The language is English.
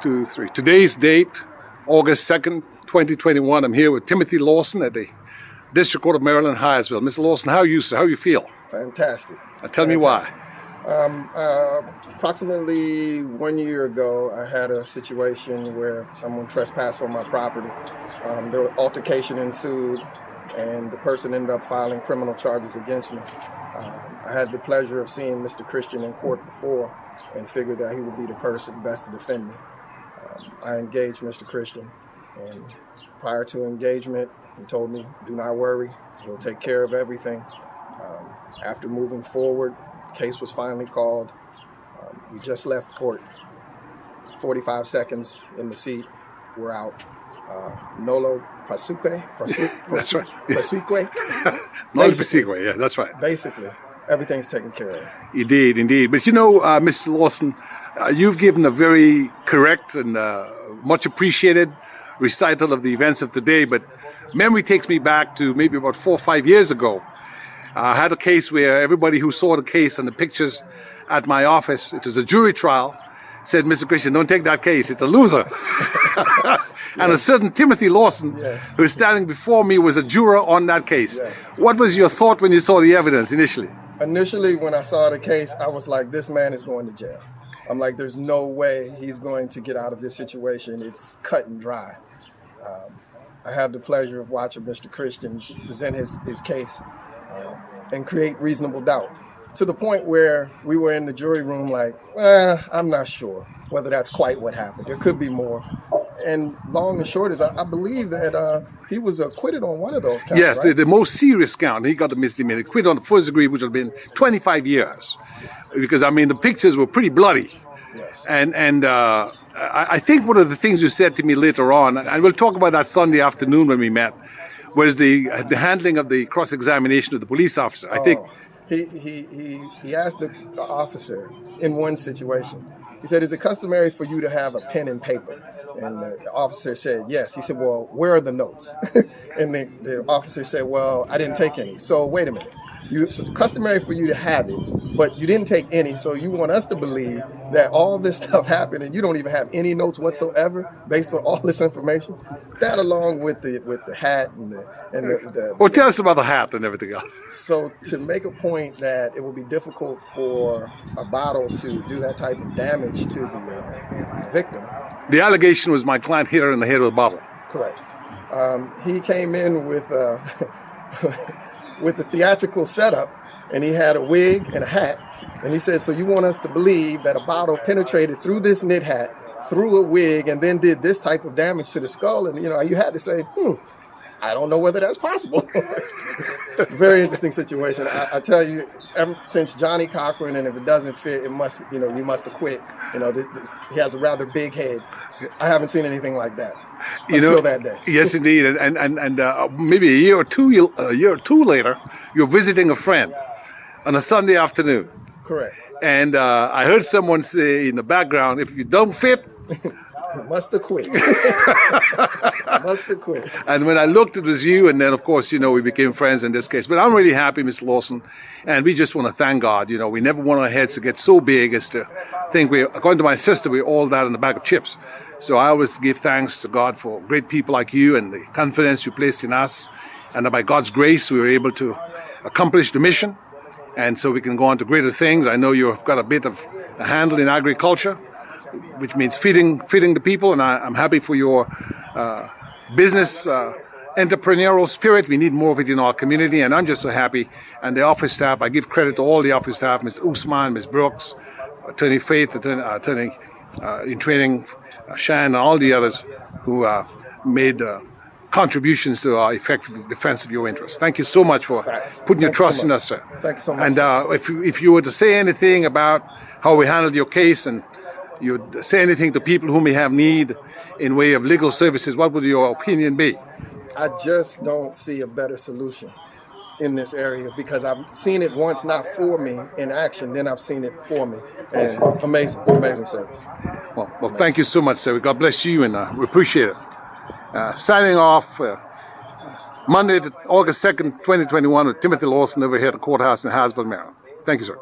2, 3. Today's date, August 2nd, 2021. I'm here with Timothy Lawson at the District Court of Maryland, Hyattsville. Mr. Lawson, how are you, sir? How you feel? Fantastic. Tell me why. Approximately 1 year ago, I had a situation where someone trespassed on my property. The altercation ensued, and the person ended up filing criminal charges against me. I had the pleasure of seeing Mr. Christian in court before and figured that he would be the person best to defend me. I engaged Mr. Christian, and prior to engagement, he told me, do not worry, he'll take care of everything. After moving forward, the case was finally called. We just left court. 45 seconds in the seat, we're out. Nolo prosequi. That's right. Prosequi. Nolo prosequi, yeah, that's right. Basically, everything's taken care of. Indeed, indeed. But you know, Mr. Lawson, you've given a very correct and much appreciated recital of the events of today, but memory takes me back to maybe about 4 or 5 years ago. I had a case where everybody who saw the case and the pictures at my office, it was a jury trial, said, Mr. Christian, don't take that case, it's a loser. And a certain Timothy Lawson, who is standing before me, was a juror on that case. What was your thought when you saw the evidence initially? Initially, when I saw the case, I was like, this man is going to jail. I'm like, there's no way he's going to get out of this situation. It's cut and dry. I had the pleasure of watching Mr. Christian present his case and create reasonable doubt, to the point where we were in the jury room like, I'm not sure whether that's quite what happened. There could be more. And long and short is, I believe that he was acquitted on one of those counts. Yes, right? the most serious count. He got the misdemeanor, acquitted on the first degree, which would have been 25 years. Because, I mean, the pictures were pretty bloody. Yes. And I think one of the things you said to me later on, and we'll talk about that Sunday afternoon when we met, was the handling of the cross-examination of the police officer. I think he asked the officer in one situation. He said, is it customary for you to have a pen and paper? And the officer said, yes. He said, well, where are the notes? And the officer said, well, I didn't take any. So wait a minute. It's customary for you to have it, but you didn't take any. So you want us to believe that all this stuff happened and you don't even have any notes whatsoever based on all this information? That, along with the hat and the well, tell us about the hat and everything else. So to make a point that it will be difficult for a bottle to do that type of damage to the victim. The allegation was my client hit her in the head with a bottle. Correct. He came in with with a theatrical setup, and he had a wig and a hat, and he said, so you want us to believe that a bottle penetrated through this knit hat, through a wig, and then did this type of damage to the skull? And you had to say, I don't know whether that's possible. Very interesting situation. I tell you, ever since Johnny Cochran, and if it doesn't fit, it must, you must acquit. He has a rather big head. I haven't seen anything like that until that day. Yes, indeed. And maybe a year or two later, you're visiting a friend on a Sunday afternoon. Correct. And I heard someone say in the background, if you don't fit, must acquit. Must acquit. And when I looked, it was you, and then, of course, we became friends in this case. But I'm really happy, Mr. Lawson, and we just want to thank God. We never want our heads to get so big as to think according to my sister, we're all that in a bag of chips. So I always give thanks to God for great people like you and the confidence you placed in us. And that by God's grace, we were able to accomplish the mission. And so we can go on to greater things. I know you've got a bit of a handle in agriculture, which means feeding the people, and I'm happy for your business entrepreneurial spirit. We need more of it in our community, and I'm just so happy. And the office staff, I give credit to all the office staff, Ms. Usman, Ms. Brooks, Attorney Faith, Attorney in training, Shan, and all the others who made contributions to our effective defense of your interests. Thank you so much for putting your trust in us, sir. Thanks so much. And if you were to say anything about how we handled your case, and you'd say anything to people who may have need in way of legal services, what would your opinion be? I just don't see a better solution in this area, because I've seen it once, not for me in action, then I've seen it for me. And amazing service. Well, thank you so much, sir. God bless you, and we appreciate it. Signing off Monday, August 2nd, 2021, with Timothy Lawson over here at the courthouse in Hyattsville, Maryland. Thank you, sir.